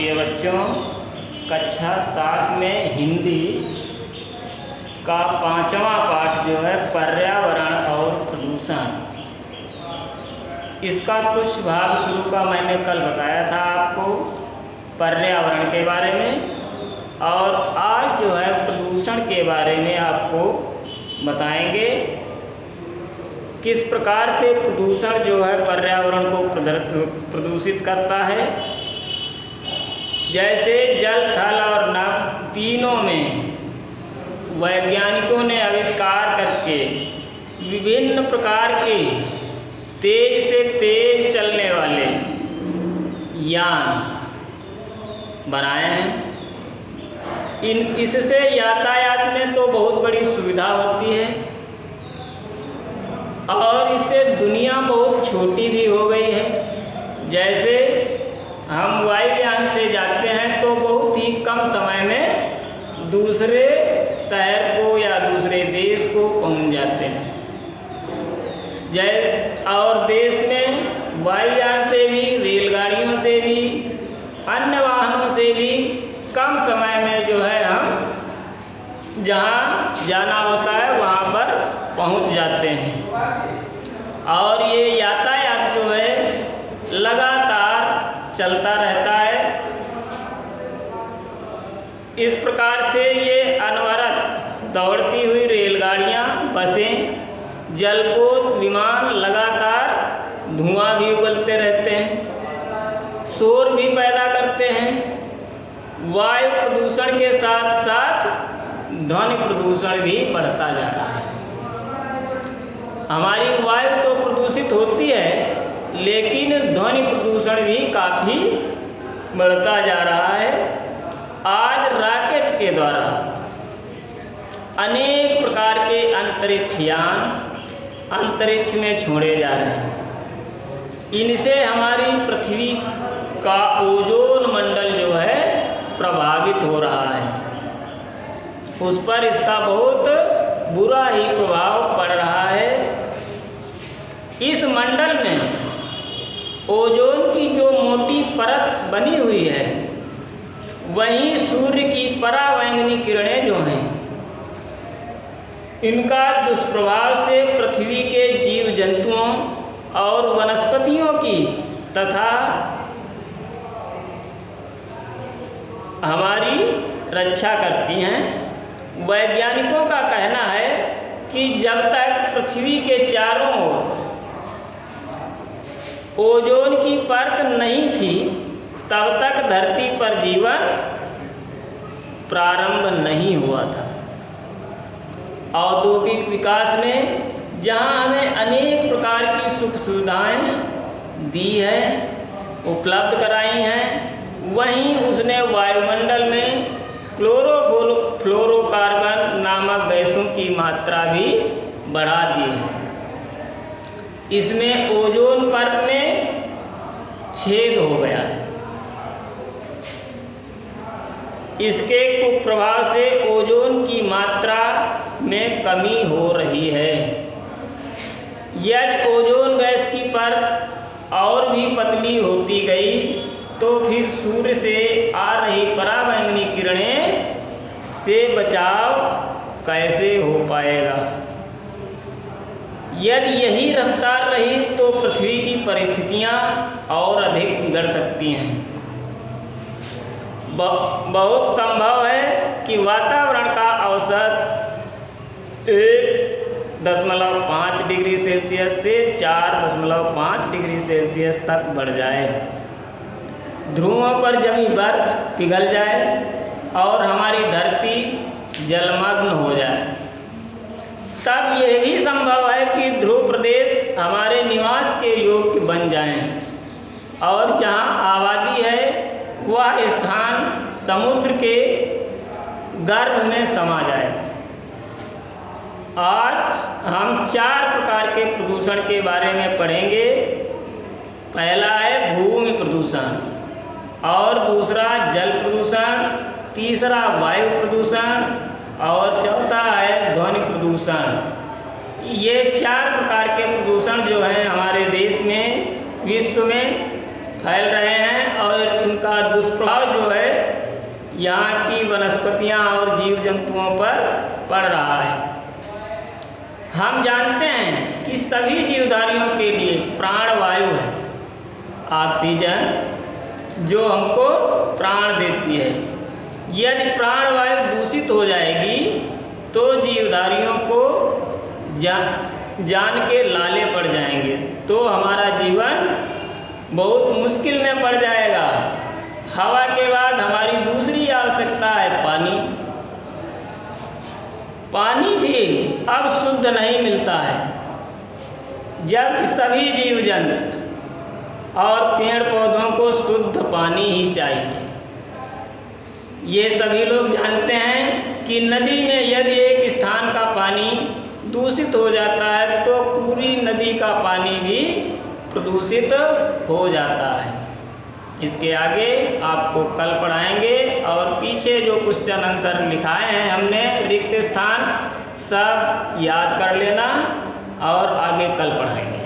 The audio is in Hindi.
प्रिय बच्चों, कक्षा 7 में हिंदी का 5वां पाठ जो है पर्यावरण और प्रदूषण, इसका कुछ भाग शुरू का मैंने कल बताया था आपको पर्यावरण के बारे में, और आज जो है प्रदूषण के बारे में आपको बताएंगे किस प्रकार से प्रदूषण जो है पर्यावरण को प्रदूषित करता है। जैसे जल, थल और नभ तीनों में वैज्ञानिकों ने आविष्कार करके विभिन्न प्रकार के तेज से तेज चलने वाले यान बनाए हैं। इससे यातायात में तो बहुत बड़ी सुविधा होती है और इससे दुनिया बहुत छोटी भी हो गई है। जैसे हम वायुयान से जाते हैं तो बहुत ही कम समय में दूसरे शहर को या दूसरे देश को पहुंच जाते हैं। और देश में वायुयान से भी, रेलगाड़ियों से भी, अन्य वाहनों से भी कम समय में जो है हम जहाँ जाना होता है वहाँ पर पहुँच जाते हैं। और ये यातायात जो है लगातार चलता रहता है। इस प्रकार से ये अनवरत दौड़ती हुई रेलगाड़ियाँ, बसें, जलपोत, विमान लगातार धुआं भी उगलते रहते हैं, शोर भी पैदा करते हैं। वायु प्रदूषण के साथ साथ ध्वनि प्रदूषण भी बढ़ता जा रहा है। हमारी वायु तो प्रदूषित होती है, लेकिन ध्वनि प्रदूषण भी काफ़ी बढ़ता जा रहा है। आज रॉकेट के द्वारा अनेक प्रकार के अंतरिक्ष यान अंतरिक्ष में छोड़े जा रहे हैं। इनसे हमारी पृथ्वी का ओजोन मंडल जो है प्रभावित हो रहा है, उस पर इसका बहुत बुरा ही प्रभाव पड़ रहा है। इस मंडल में ओजोन की जो मोटी परत बनी हुई है, वहीं सूर्य की परावैंगनी किरणें जो हैं, इनका दुष्प्रभाव से पृथ्वी के जीव जंतुओं और वनस्पतियों की तथा हमारी रक्षा करती हैं। वैज्ञानिकों का कहना है कि जब तक पृथ्वी के चारों ओर ओजोन की परत नहीं थी, तब तक धरती पर जीवन प्रारंभ नहीं हुआ था। औद्योगिक विकास ने जहां हमें अनेक प्रकार की सुख सुविधाएं दी है, उपलब्ध कराई हैं, वहीं उसने वायुमंडल में क्लोरोफ्लोरोकार्बन नामक गैसों की मात्रा भी बढ़ा दी है। इसमें ओजोन परत में छेद हो गया है। इसके कुप्रभाव से ओजोन की मात्रा में कमी हो रही है। यदि ओजोन गैस की परत और भी पतली होती गई तो फिर सूर्य से आ रही परावैंगनी किरणें से बचाव कैसे हो पाएगा। यदि यही रफ्तार रही तो पृथ्वी की परिस्थितियां और अधिक बिगड़ सकती हैं। बहुत संभव है कि वातावरण का औसत 1.5 डिग्री सेल्सियस से 4.5 डिग्री सेल्सियस तक बढ़ जाए। ध्रुवों पर जमी बर्फ पिघल जाए और हमारी धरती जलमग्न हो जाए। तब यह भी संभव है कि ध्रुव प्रदेश हमारे निवास के योग्य बन जाएं और जहां आबादी है वह स्थान समुद्र के गर्भ में समा जाए। आज हम 4 प्रकार के प्रदूषण के बारे में पढ़ेंगे। पहला है भूमि प्रदूषण, और दूसरा जल प्रदूषण, तीसरा वायु प्रदूषण और चौथा है ध्वनि प्रदूषण। ये 4 प्रकार के प्रदूषण जो हैं हमारे देश में, विश्व में फैल रहे हैं और इनका दुष्प्रभाव जो है यहाँ की वनस्पतियाँ और जीव जंतुओं पर पड़ रहा है। हम जानते हैं कि सभी जीवधारियों के लिए प्राणवायु है, ऑक्सीजन, जो हमको प्राण देती है। यदि प्राणवायु दूषित हो जाएगी तो जीवधारियों को जान के लाले पड़ जाएंगे, तो हमारा जीवन बहुत मुश्किल में पड़ जाएगा। हवा के बाद हमारी दूसरी आवश्यकता है पानी। पानी भी अब शुद्ध नहीं मिलता है, जब सभी जीव जंतु और पेड़ पौधों को शुद्ध पानी ही चाहिए। ये सभी लोग जानते हैं कि नदी में यदि एक स्थान का पानी दूषित हो जाता है तो पूरी नदी का पानी भी प्रदूषित हो जाता है। इसके आगे आपको कल पढ़ाएंगे और पीछे जो क्वेश्चन आंसर लिखाए हैं हमने रिक्त स्थान सब याद कर लेना और आगे कल पढ़ाएंगे।